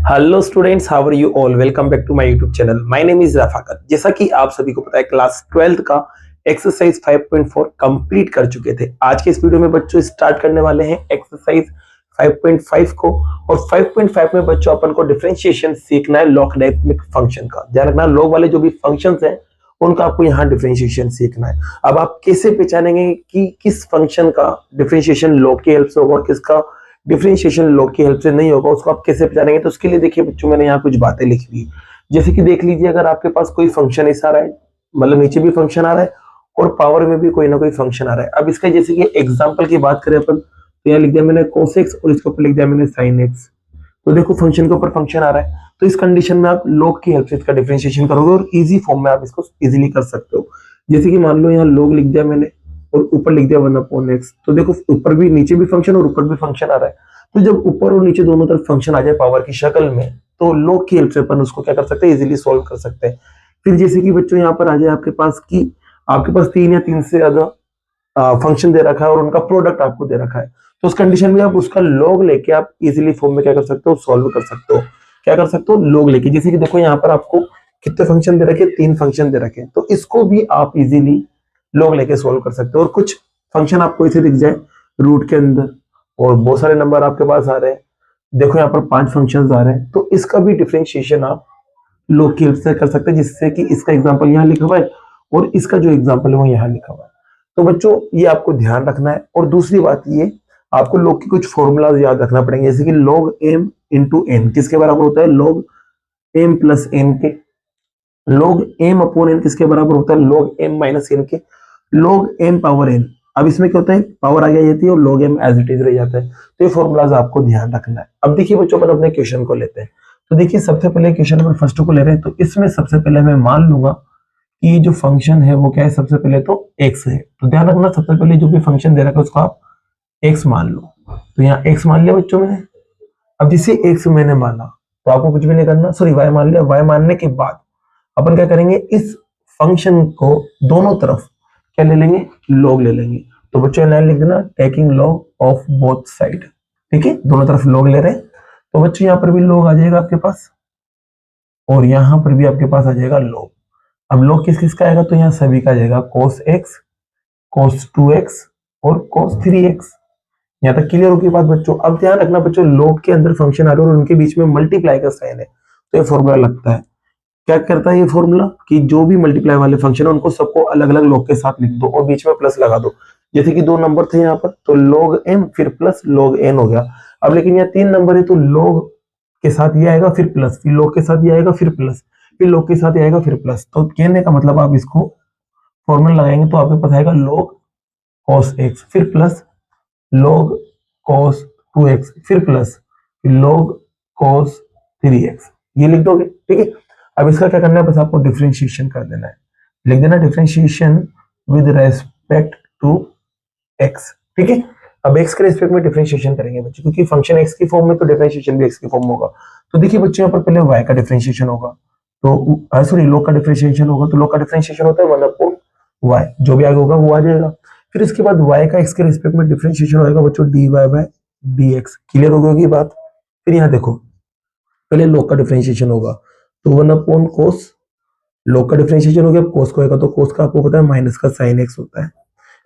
Hello students, how are you all. Welcome back to my YouTube channel. My name is Rafaqat. जैसा कि आप सभी को पता है, क्लास 12th का एक्सरसाइज 5.4 कंप्लीट कर चुके थे। आज के इस वीडियो में बच्चों स्टार्ट करने वाले हैं एक्सरसाइज 5.5 को। और 5.5 में बच्चों अपन को डिफरेंशिएशन सीखना है लॉगरिथमिक फंक्शन का। ध्यान रखना, लॉग वाले जो भी फंक्शंस हैं उनका आपको यहाँ डिफरेंशिएशन सीखना है। अब आप कैसे पहचानेंगे कि किस फंक्शन का डिफरेंशिएशन लॉग की हेल्प से होगा और किसका डिफरेंशिएशन लॉग की हेल्प से नहीं होगा, उसको आप कैसे पहचानेंगे। तो उसके लिए देखिए बच्चों, मैंने यहाँ कुछ बातें लिखी हुई। जैसे कि देख लीजिए, अगर आपके पास कोई फंक्शन ऐसा आ रहा है, मतलब नीचे भी फंक्शन आ रहा है और पावर में भी कोई ना कोई फंक्शन आ रहा है। अब इसका जैसे कि एग्जांपल की बात करें अपन, तो यहाँ लिख दिया मैंने cos x और इसके ऊपर लिख दिया मैंने sin x। तो देखो फंक्शन के ऊपर फंक्शन आ रहा है, तो इस कंडीशन में आप log की हेल्प से इसका डिफरेंशिएशन करोगे और इजी फॉर्म में आप इसको इजीली कर सकते हो। जैसे कि मान लो यहाँ log लिख दिया मैंने और ऊपर लिख दिया 1/x। तो देखो ऊपर भी, नीचे भी फंक्शन और ऊपर भी फंक्शन आ रहा है। तो जब ऊपर और नीचे दोनों तरफ फंक्शन आ जाए पावर की शक्ल में, तो log की हेल्प से अपन उसको क्या कर सकते हैं, इजीली सॉल्व कर सकते हैं। फिर जैसे कि बच्चों यहाँ पर आ जाए आपके पास कि आपके पास 3 या 3 से ज्यादा फंक्शन दे रखा है और उनका प्रोडक्ट आपको दे रखा है, तो उस कंडीशन में आप उसका लॉग लेके आप इजीली फॉर्म में क्या कर सकते हो, सॉल्व कर सकते हो। क्या कर सकते हो, लॉग लेके। जैसे कि देखो यहाँ पर आपको कितने फंक्शन दे रखे हैं, 3 फंक्शन दे रखे हैं, तो इसको भी आप इजीली लॉग लेके सॉल्व कर सकते हो। और कुछ फंक्शन आपको इसे दिख जाए रूट के अंदर और बहुत सारे नंबर आपके पास आ रहे हैं, देखो यहाँ पर 5 फंक्शन आ रहे हैं, तो इसका भी डिफरेंशिएशन आप लॉग की हेल्प से कर सकते हैं, जिससे कि इसका एग्जाम्पल यहाँ लिखा हुआ है और इसका जो एग्जाम्पल है वो यहाँ लिखा हुआ है। तो बच्चों ये आपको ध्यान रखना है। और दूसरी बात ये, आपको log की कुछ फॉर्मूलाज याद रखना पड़ेंगे, जैसे कि log m इंटू n किसके बराबर होता है, log m प्लस n के। log m अपॉन n किसके बराबर होता है, log m माइनस n के। log m पावर n, अब इसमें क्या होता है, पावर आगे आ जाती है और log m as it is रह जाता है। तो ये फॉर्मूलाज आपको ध्यान रखना है। अब देखिए बच्चों, अपन अपने क्वेश्चन को लेते हैं। तो देखिए सबसे पहले क्वेश्चन नंबर फर्स्ट को ले रहे हैं, तो इसमें सबसे पहले मैं मान लूंगा कि ये जो फंक्शन है वो क्या है, सबसे पहले तो x है। तो ध्यान रखना, सबसे पहले जो भी फंक्शन दे रखा है उसको आप x मान लो। तो यहाँ x मान लिया बच्चों मैंने। अब जिसे x मैंने माना, तो आपको कुछ भी नहीं करना, सॉरी y मान लिया। y मानने के बाद अपन क्या करेंगे, इस फंक्शन को दोनों तरफ क्या ले लेंगे, log ले लेंगे। तो बच्चों लाइन लिख देना, taking log of both side. ठीक है, दोनों तरफ log ले रहे हैं। तो बच्चों यहाँ पर भी log आ जाएगा आपके पास और यहाँ पर भी आपके पास आ जाएगा log। अब log किस किस का आएगा, तो यहाँ सभी का आ जाएगा, cos x, cos 2x और cos 3x। यहाँ तक क्लियर होगी बात बच्चों। अब ध्यान रखना बच्चों, log के अंदर फंक्शन आ रहे हैं और उनके बीच में मल्टीप्लाई का साइन है, तो ये फॉर्मूला लगता है। क्या करता है ये फॉर्मूला, कि जो भी मल्टीप्लाई वाले फंक्शन है उनको सबको अलग अलग log के साथ लिख दो और बीच में प्लस लगा दो। जैसे कि 2 नंबर थे यहाँ पर, तो log m फिर प्लस log n हो गया। अब लेकिन यहाँ 3 नंबर है, तो log के साथ ये आएगा फिर प्लस, फिर log के साथ ये आएगा फिर प्लस, फिर log के साथ ये आएगा फिर प्लस। तो कहने का मतलब आप इसको फॉर्मूला लगाएंगे तो आपको पता है log cos x फिर प्लस log cos 2x फिर प्लस फिर log cos 3x, ये लिख दोगे। ठीक है, अब इसका क्या करना है, बस आपको डिफरेंशिएशन कर देना है। लिख देना differentiation with respect to x। ठीक है, अब x के रेस्पेक्ट में डिफरेंशिएशन करेंगे बच्चों, क्योंकि फंक्शन x की फॉर्म में तो डिफरेंशिएशन भी x की फॉर्म में होगा। तो देखिए बच्चों, यहाँ पर पहले y का डिफरेंशिएशन होगा, तो सॉरी log का डिफरेंशिएशन होगा, तो log का डिफरेंशिएशन होता है 1/y, जो भी आगे होगा वो आ जाएगा। फिर इसके बाद y का x के रिस्पेक्ट में डिफरेंशिएशन होगा बच्चों, dy/dx। क्लियर हो गई बात। फिर यहाँ देखो, पहले log का डिफरेंशिएशन होगा, तो 1/cos, log का डिफरेंशिएशन हो गया, cos को आएगा, तो cos का आपको पता है माइनस का sin x होता है।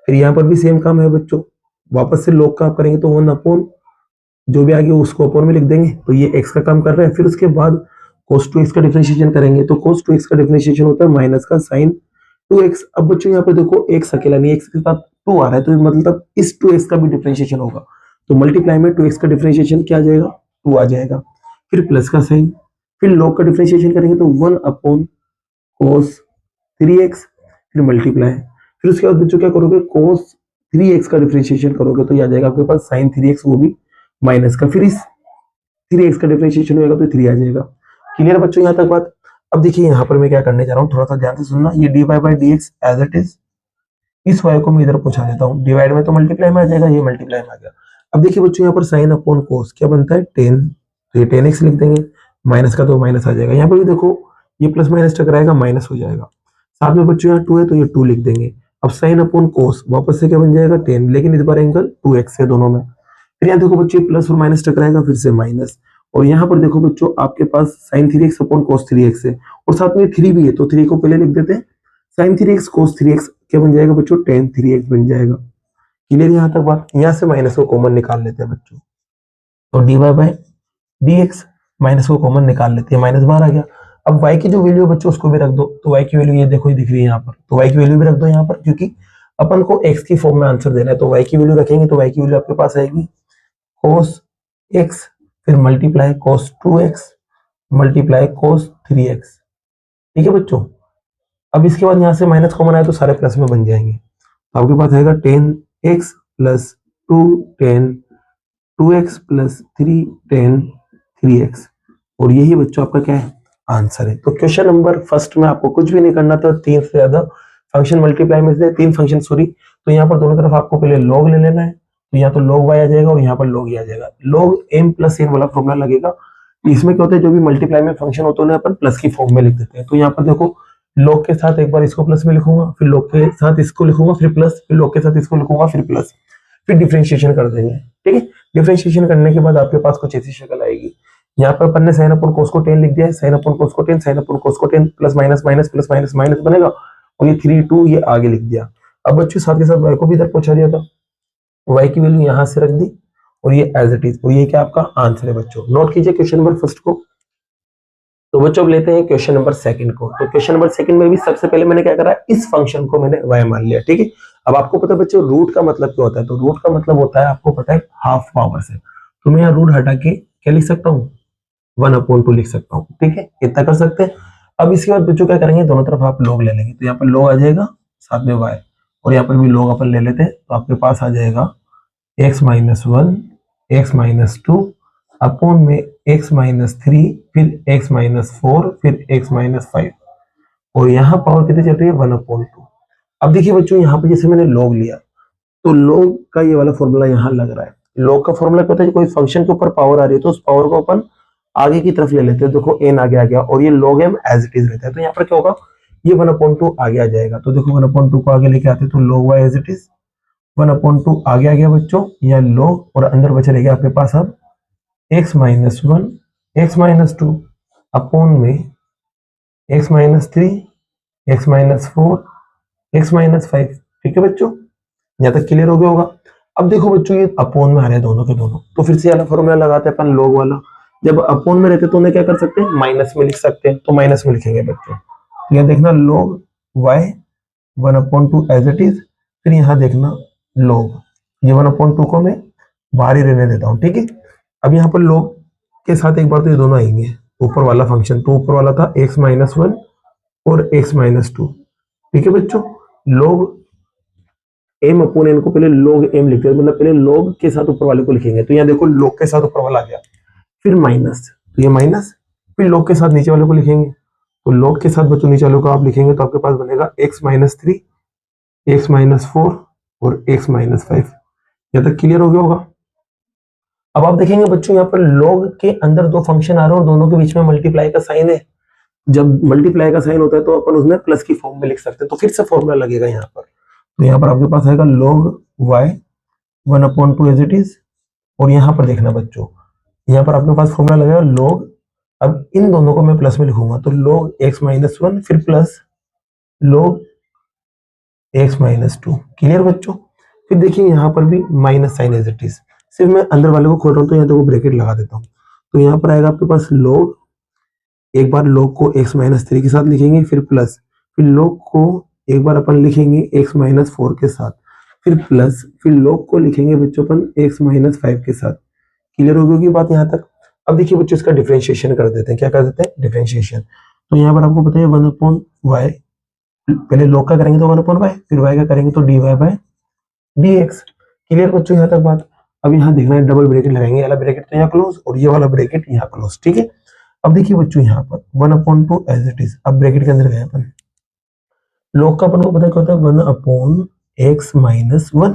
फिर यहाँ पर भी सेम काम है बच्चों, वापस से log का आप करेंगे तो 1/ जो भी आगे उसको अपॉन में लिख देंगे, तो ये x का काम कर रहा है। फिर उसके बाद cos 2x का डिफरेंशिएशन करेंगे, तो cos 2x का डिफरेंशिएशन होता है माइनस का sin 2x। अब बच्चों यहाँ पे देखो x अकेला नहीं, x के साथ 2 आ रहा है, तो मतलब इस 2x का भी डिफरेंशिएशन होगा, तो मल्टीप्लाई में 2x का डिफरेंशिएशन क्या आ जाएगा, 2 आ जाएगा। फिर प्लस का साइन, फिर log का डिफरेंशिएशन करेंगे तो 1/cos 3x, फिर मल्टीप्लाई। फिर उसके बाद बच्चों क्या करोगे, cos 3x का डिफरेंशिएशन करोगे, तो ये आ जाएगा आपके पास sin 3x, वो भी माइनस का। फिर इस 3x का डिफरेंशिएशन होगा तो 3 आ जाएगा। क्लियर बच्चों यहाँ तक बात। अब देखिए यहाँ पर मैं क्या करने जा रहा हूँ, थोड़ा सा ध्यान से सुनना। ये dy/dx एज इट इज, इस y को मैं इधर पहुंचा देता हूँ, डिवाइड में तो मल्टीप्लाई में आ जाएगा, ये मल्टीप्लाई में आ गया। अब देखिए बच्चों, यहाँ पर sin अपॉन cos क्या बनता है, 10, तो ये 10x लिख देंगे, माइनस का तो माइनस आ जाएगा। यहाँ पर भी देखो, ये प्लस माइनस टकराएगा, माइनस हो जाएगा। साथ में बच्चों यहाँ 2 है, तो ये 2 लिख देंगे। अब sin अपॉन cos वापस से क्या बन जाएगा, 10, लेकिन इस बार एंगल 2x है दोनों में। फिर यहाँ देखो बच्चे, प्लस और माइनस टकराएगा, फिर से माइनस, और यहाँ पर देखो बच्चों आपके पास sign 3x upon cos 3x है और साथ में 3 भी है, तो 3 को पहले लिख देते हैं। साइन 3x cos 3x क्या बन जाएगा बच्चों, tan 3x बन जाएगा। क्लियर यहाँ तक बात। यहाँ से माइनस को कॉमन निकाल लेते हैं बच्चों, तो dy बाय dx, माइनस को कॉमन निकाल लेते हैं, माइनस बाहर आ गया। अब y की जो वैल्यू है बच्चों उसको भी रख दो, तो y की वैल्यू ये देखो, ये दिख रही है यहाँ पर, तो y की वैल्यू भी रख दो यहाँ पर, क्योंकि अपन को x की फॉर्म में आंसर देना है, तो y की वैल्यू रखेंगे, तो y की वैल्यू आपके पास आएगी cos x, फिर multiply cos 2x multiply cos 3x। ठीक है बच्चों। अब इसके बाद यहाँ से माइनस कॉमन आए तो सारे प्लस में बन जाएंगे, तो आपके पास आएगा tan x plus 2 tan 2x plus 3 tan 3x, और यही बच्चों आपका क्या है, आंसर है। तो क्वेश्चन नंबर फर्स्ट में आपको कुछ भी नहीं करना था, 3 से ज्यादा फंक्शन मल्टीप्लाई में से 3 फंक्शन सॉरी, तो यहाँ पर दोनों तरफ आपको पहले log ले लेना है, तो यहाँ तो log y आ जाएगा और यहाँ पर log y आ जाएगा। log m प्लस n वाला फॉर्मूला लगेगा। इसमें क्या होता है, जो भी मल्टीप्लाई में फंक्शन होता है ना अपन प्लस की फॉर्म में लिख देते हैं। तो यहाँ पर देखो log के साथ एक बार इसको प्लस में लिखूंगा, फिर log के साथ इसको लिखूंगा, फिर प्लस, फिर log के साथ इसको लिखूंगा, फिर प्लस, फिर डिफरेंशिएशन कर देंगे। ठीक है, डिफरेंशिएशन करने के बाद आपके पास कुछ ऐसी शक्ल आएगी। यहाँ पर अपन ने साइन अपॉन कोस को टेन लिख दिया है, साइन अपॉन कोस को टेन, साइन अपॉन कोस को ten, plus minus minus plus minus minus बनेगा, और ये 3 2 ये आगे लिख दिया। अब बच्चों साथ के साथ y को भी इधर पहुंचा दिया था, y की वैल्यू यहाँ से रख दी, और ये एज इट इज, और ये क्या आपका आंसर है बच्चों। नोट कीजिए क्वेश्चन नंबर फर्स्ट को। तो बच्चों अब लेते हैं क्वेश्चन नंबर सेकंड को। तो क्वेश्चन नंबर सेकंड में भी सबसे पहले मैंने क्या करा, इस फंक्शन को मैंने y मान लिया। ठीक है, अब आपको पता है बच्चों रूट का मतलब क्या होता है, तो रूट का मतलब होता है, आपको पता है, हाफ पावर से। तो मैं यहाँ रूट हटा के क्या लिख सकता हूँ, 1/2 लिख सकता हूँ। ठीक है, इतना कर सकते हैं। अब इसके बाद बच्चों क्या करेंगे, दोनों तरफ आप log ले लेंगे, तो यहाँ पर log आ जाएगा, साथ में y, और यहाँ पर भी log अपन ले लेते हैं, तो आपके पास आ जाएगा x minus 1 x minus 2 upon में x माइनस 3, फिर x माइनस 4, फिर x माइनस 5, और यहाँ पावर कितनी चल रही है, 1/2। अब देखिए बच्चों यहाँ पे जैसे मैंने log लिया, तो log का ये वाला फॉर्मूला यहाँ लग रहा है। log का फॉर्मूला क्या होता है, कोई फंक्शन के ऊपर पावर आ रही है तो उस पावर को अपन आगे की तरफ ले लेते हैं। देखो n आगे आ गया, और ये log m as it is रहता है, तो यहाँ पर क्या होगा, ये 1/2 आगे आ जाएगा। तो देखो 1/2 को आगे लेके आते हैं, तो log y as it is 1/2 आगे आ गया बच्चों, या log, और अंदर बचा रहेगा आपके पास अब x minus 1 x minus 2 upon में x minus 3 x minus 4 x minus 5। ठीक है बच्चों, यहाँ तक क्लियर हो गया होगा। अब देखो बच्चों ये अपोन में आ रहे हैं दोनों के दोनों, तो फिर से वाला फॉर्मूला लगाते हैं अपन log वाला। जब अपोन में रहते तो उन्हें क्या कर सकते हैं, माइनस में लिख सकते हैं, तो माइनस में लिखेंगे बच्चों। तो यहाँ देखना log y 1/2 as it is, फिर यहाँ देखना log, ये 1/2 को मैं बाहर ही रहने देता हूँ। ठीक है, अब यहाँ पर log के साथ एक बार तो ये दोनों आएंगे, ऊपर वाला फंक्शन, तो ऊपर वाला था x माइनस 1 और x माइनस 2। ठीक है बच्चों, log m अपॉन n को पहले log m लिखते हैं, मतलब पहले log के साथ ऊपर वाले को लिखेंगे। तो यहाँ देखो log के साथ ऊपर वाला आ गया, फिर माइनस, तो ये माइनस, फिर log के साथ नीचे वाले को लिखेंगे, तो log के साथ बच्चों नीचे वाले को आप लिखेंगे, तो आपके पास बनेगा x माइनस 3 x माइनस 4 और x माइनस 5। यहाँ तक क्लियर हो गया होगा। अब आप देखेंगे बच्चों यहाँ पर log के अंदर दो फंक्शन आ रहे हैं और दोनों के बीच में मल्टीप्लाई का साइन है। जब मल्टीप्लाई का साइन होता है तो अपन उसमें प्लस की फॉर्म में लिख सकते हैं, तो फिर से फॉर्मूला लगेगा यहाँ पर। तो यहाँ पर आपके पास आएगा log y 1/2 as it is, और यहाँ पर देखना बच्चों, यहाँ पर आपके पास फॉर्मूला लगेगा log, अब इन दोनों को मैं प्लस में लिखूंगा, तो log x माइनस 1 फिर plus log x minus 2। Clear बच्चों, फिर देखिए यहाँ पर भी minus sign as it is, सिर्फ मैं अंदर वाले को खोल रहा हूँ, तो यहाँ देखो ब्रैकेट लगा देता हूँ। तो यहाँ पर आएगा आपके पास log, एक बार log को x माइनस 3 के साथ लिखेंगे, फिर प्लस, फिर log को एक बार अपन लिखेंगे x माइनस 4 के साथ, फिर प्लस, फिर log को लिखेंगे बच्चों अपन x माइनस 5 के साथ। क्लियर हो गई बात यहाँ तक। अब देखिए बच्चों इसका डिफरेंशिएशन कर देते हैं, क्या कर देते हैं, डिफरेंशिएशन। तो यहाँ पर आपको पता है 1/y, पहले log का करेंगे तो 1/y, फिर y का करेंगे तो dy बाय dx। क्लियर बच्चों यहाँ तक बात। अब यहाँ देखना है डबल ब्रैकेट लगाएंगे, ये वाला ब्रैकेट तो यहाँ क्लोज और ये वाला ब्रैकेट यहाँ क्लोज। ठीक है, अब देखिए बच्चों यहाँ पर 1/2 एज इट इज, अब ब्रैकेट के अंदर गए अपन, log का अपन को पता है क्या होता है, 1/x माइनस 1,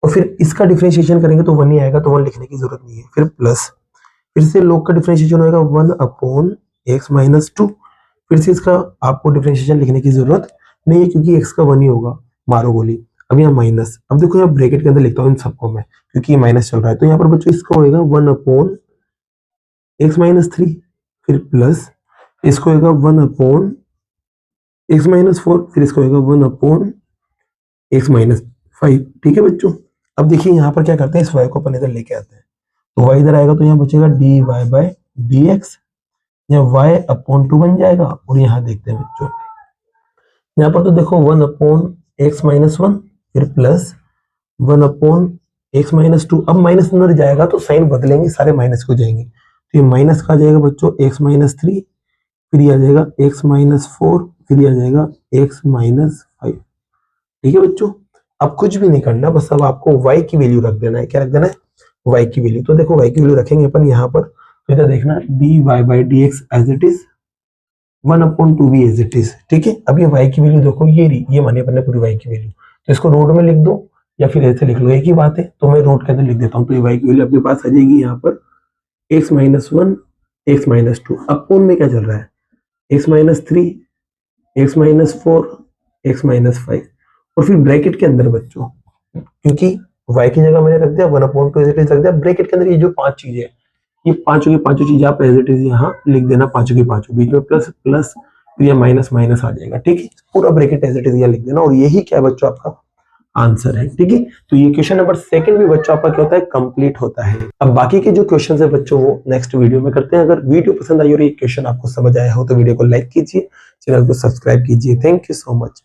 और फिर इसका डिफरेंशिएशन करेंगे तो 1 ही आएगा, तो 1 लिखने की जरूरत नहीं है, फिर प्लस, फिर से log का डिफरेंशिएशन होगा 1/x माइनस 2, फिर से इसका आपको डिफरेंशिएशन लिखने की जरूरत नहीं है क्योंकि x का 1 ही होगा, मारो गोली। अब यहाँ माइनस, अब देखो यहाँ ब्रैकेट के अंदर लिखता हूँ इन सबको मैं, क्योंकि माइनस चल रहा है, तो यहाँ पर बच्चों इसका होगा 1/, एक्स माइनस थ्री, फिर प्लस इसको होगा 1/, एक्स माइनस फोर, फिर इसको होगा 1/, एक्स माइनस 5। ठीक है बच्चों, अब देखिए यहाँ पर क्या करते हैं, इस वाई को अपन इधर लेके आते हैं, तो वाई इधर आएगा तो यहाँ बचेगा d y by d x, यहाँ y/2 बन जाएगा। और यहाँ देखते हैं बच्चों, यहाँ पर तो देखो 1/(x-1), फिर प्लस 1/(x-2). अब माइनस अंदर जाएगा तो साइन बदलेंगे, सारे माइनस हो जाएंगे, तो ये माइनस का आ जाएगा बच्चों x-3, फिर ये आ जाएगा x-4, फिर ये आ जाएगा x-5। ठीक है बच्चों, अब कुछ भी नहीं करना, बस अब आपको y की वैल्यू रख देना है। क्या रख देना है? y की वैल्यू। तो देखो y की वैल्यू रखेंगे अपन यहाँ पर, तो इधर देखना d y by d x as it is, 1/2 भी एज इट इज। ठीक है, अब ये y की वैल्यू देखो, ये मानी अपन ने पूरी y की वैल्यू, तो इसको रूट में लिख दो या फिर ऐसे लिख लो, एक ही बात है। तो मैं रूट के अंदर लिख देता हूँ, तो ये y की वैल्यू आपके पास आ जाएगी यहाँ पर x-1, x-2। अपोन में क्या चल रहा है? x-3, x-4, x-5। और फिर ब्रैकेट के अंदर बच्चों, क्योंकि y की जगह मैंने रख दिया 1/2 एज इट इज रख दिया, ब्रैकेट के अंदर ये जो 5 चीजें हैं, ये पांचों की पांचों चीजें आप एज इट इज यहाँ लिख देना, पांचों की पांचों, बीच में प्लस प्लस, फिर ये माइनस माइनस आ जाएगा। ठीक है, पूरा ब्रैकेट एज इट इज यहाँ लिख देना, और यही क्या है बच्चों आपका आंसर है। ठीक है, तो ये क्वेश्चन नंबर 2 भी बच्चों आपका क्या होता है? कंप्लीट होता है। अब बाकी के जो क्वेश्चन है बच्चों वो नेक्स्ट वीडियो में करते हैं। अगर वीडियो पसंद आई और ये क्वेश्चन आपको समझ आया हो तो वीडियो को लाइक कीजिए, चैनल को सब्सक्राइब कीजिए। Thank you so much.